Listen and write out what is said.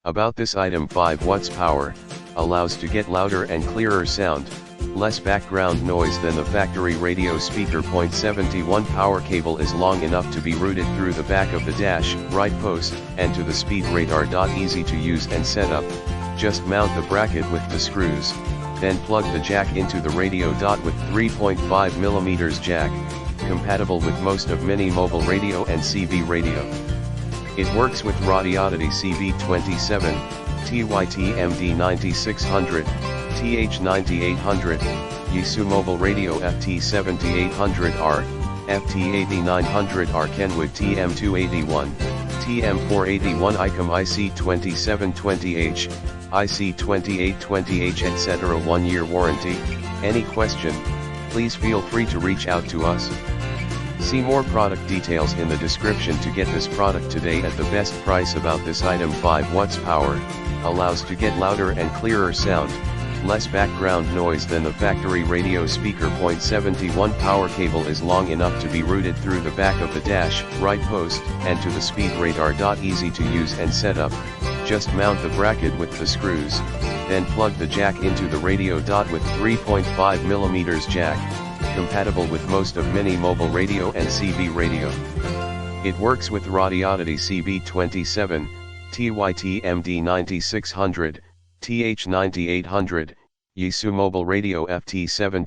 About this item, 5 watts power, allows to get louder and clearer sound, less background noise than the factory radio speaker. 71 power cable is long enough to be routed through the back of the dash, right post, and to the speed radar. Easy to use and set up. Just mount the bracket with the screws, then plug the jack into the radio. With 3.5mm jack, compatible with most of mini mobile radio and CV radio. It works with Radioddity CB27, TYT-MD9600, TH9800, Yaesu Mobile Radio FT7800R, FT8900R, Kenwood TM281, TM481, Icom IC2720H, IC2820H, etc. 1-year warranty. Any question, please feel free to reach out to us. See more product details in the description to get this product today at the best price. About this item, 5 watts power, allows to get louder and clearer sound, less background noise than the factory radio speaker. 71 power cable is long enough to be routed through the back of the dash, right post, and to the speed radar. Easy to use and set up. Just mount the bracket with the screws, then plug the jack into the radio. With 3.5mm jack, compatible with most of mini mobile radio and CV radio. It works with Radioddity CB27, TYT-MD9600, TH9800, Yaesu Mobile Radio FT7.